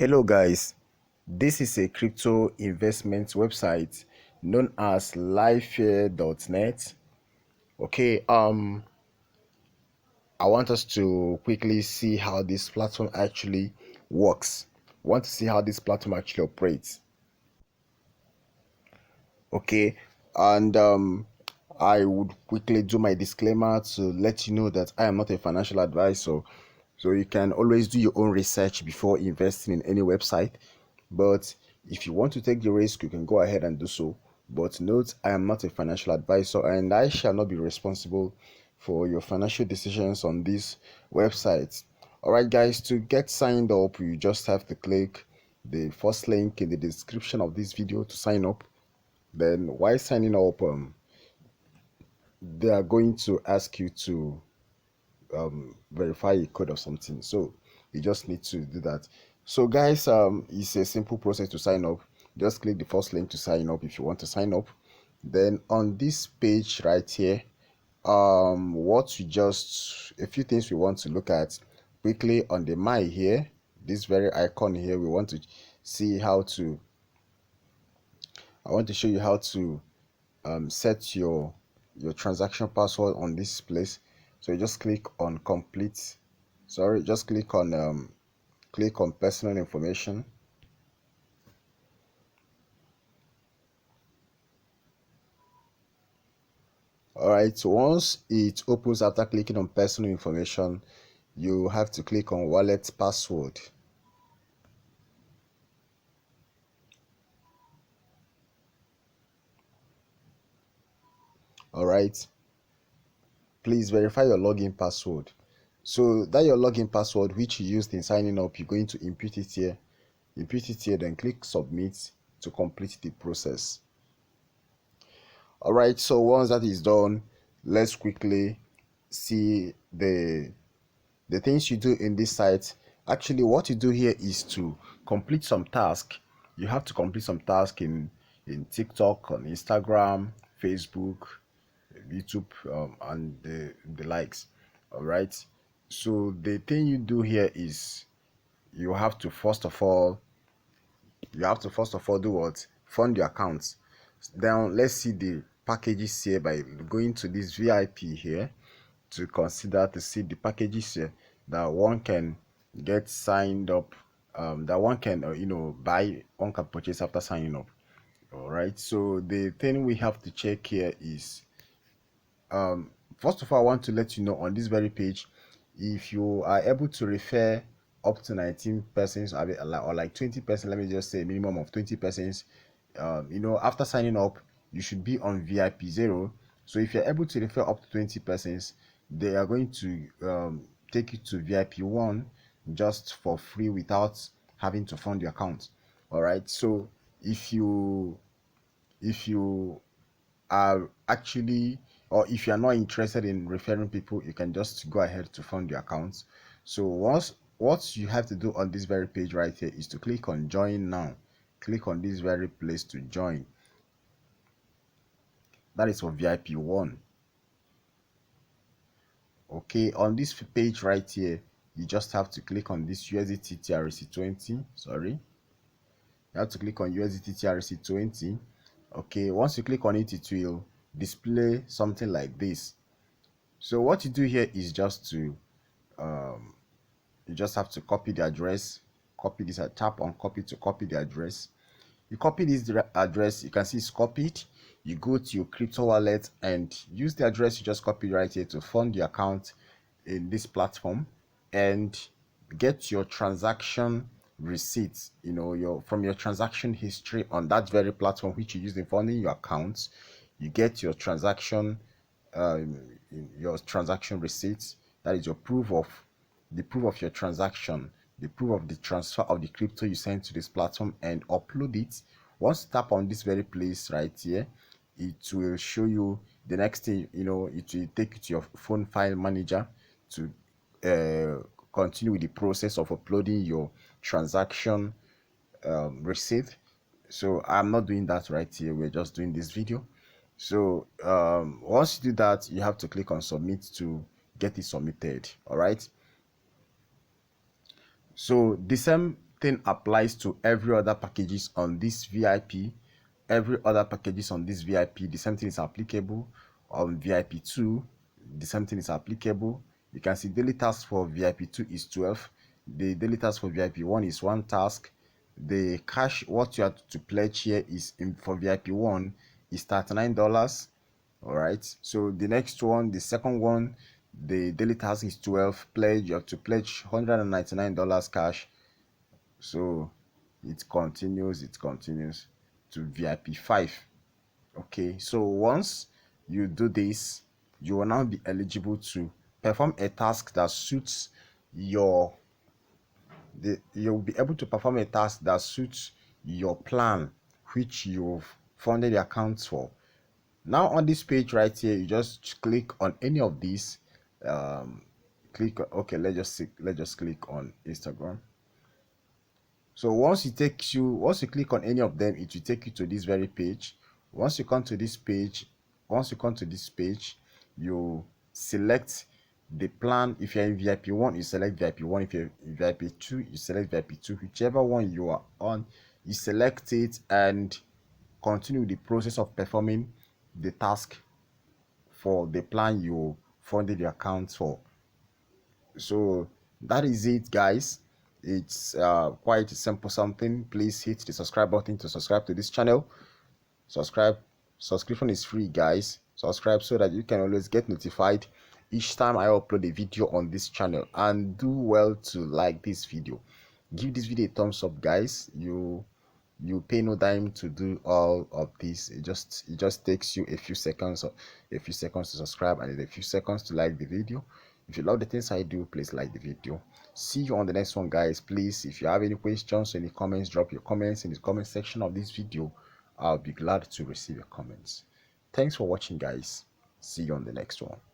Hello guys, this is a crypto investment website known as livefare.net. Okay, I want us to quickly see how this platform actually works. Want to see how this platform actually operates. Okay, and I would quickly do my disclaimer to let you know that I am not a financial advisor, so you can always do your own research before investing in any website. But if you want to take the risk, you can go ahead and do so. But note, I am not a financial advisor and I shall not be responsible for your financial decisions on this website. Alright guys, to get signed up, you just have to click the first link in the description of this video to sign up. Then while signing up, they are going to ask you to verify a code or something, so you just need to do that. So guys, it's a simple process to sign up. Just click the first link to sign up if you want to sign up. Then on this page right here, what we just a few things we want to look at quickly on the my here, this very icon here. We want to see how to I want to show you how to set your transaction password on this place. So you just click on complete, sorry, just click on personal information. All right, so once it opens after clicking on personal information, you have to click on wallet password. All right, please verify your login password. So that your login password which you used in signing up, you're going to input it here, then click submit to complete the process. All right, so once that is done, let's quickly see the things you do in this site. Actually, what you do here is to complete some task. You have to complete some task in TikTok, on Instagram, Facebook, YouTube, and the likes. All right, so the thing you do here is you have to first of all do what? Fund your accounts. Then let's see the packages here by going to this VIP here to consider to see the packages here that one can get signed up, that one can buy, one can purchase after signing up. All right, so the thing we have to check here is, first of all, I want to let you know on this very page, if you are able to refer up to 19 persons or like 20 persons, let me just say a minimum of 20 persons, after signing up, you should be on VIP 0. So if you're able to refer up to 20 persons, they are going to take you to VIP 1 just for free without having to fund your account. All right, so if you are actually, or if you are not interested in referring people, you can just go ahead to fund your accounts. So what you have to do on this very page right here is to click on join now. Click on this very place to join. That is for VIP 1. Okay, on this page right here, you just have to click on this USDT TRC20. Sorry, you have to click on USDT TRC20. Okay, once you click on it, it will display something like this. So what you do here is just to you just have to copy the address, copy this, tap on copy to copy the address. You copy this address, you can see it's copied. You go to your crypto wallet and use the address you just copied right here to fund the account in this platform and get your transaction receipts, from your transaction history on that very platform which you use in funding your accounts. You get um, your transaction receipts. That is your proof of your transaction, the proof of the transfer of the crypto you sent to this platform, and upload it. Once you tap on this very place right here, it will show you the next thing. It will take you to your phone file manager to continue with the process of uploading your transaction receipt. So I'm not doing that right here, we're just doing this video. So once you do that, you have to click on submit to get it submitted. All right, so the same thing applies to every other packages on this VIP. Every other packages on this VIP, the same thing is applicable. On VIP 2, the same thing is applicable. You can see daily task for VIP 2 is 12. The daily task for VIP 1 is 1 task. The cash what you have to pledge here is for VIP 1 is $39. All right, so the next one, the second one, the daily task is 12. Pledge, you have to pledge $199 cash. So it continues to VIP 5. Okay, so once you do this, you will now be eligible to perform a task that suits your you'll be able to perform a task that suits your plan, which you've funded the accounts for. Now on this page right here, you just click on any of these. Okay, let's just click on Instagram. So once you click on any of them, it will take you to this very page. Once you come to this page, you select the plan. If you're in VIP 1, you select VIP 1. If you're in VIP 2, you select VIP 2. Whichever one you are on, you select it and continue the process of performing the task for the plan you funded the account for. So that is it, guys. It's quite simple something. Please hit the subscribe button to subscribe to this channel. Subscription is free, guys. Subscribe so that you can always get notified each time I upload a video on this channel, and do well to like this video. Give this video a thumbs up, guys. You pay no dime to do all of this. It just takes you a few seconds to subscribe, and a few seconds to like the video. If you love the things I do, please like the video. See you on the next one, guys. Please, if you have any questions or any comments, drop your comments in the comment section of this video. I'll be glad to receive your comments. Thanks for watching, guys. See you on the next one.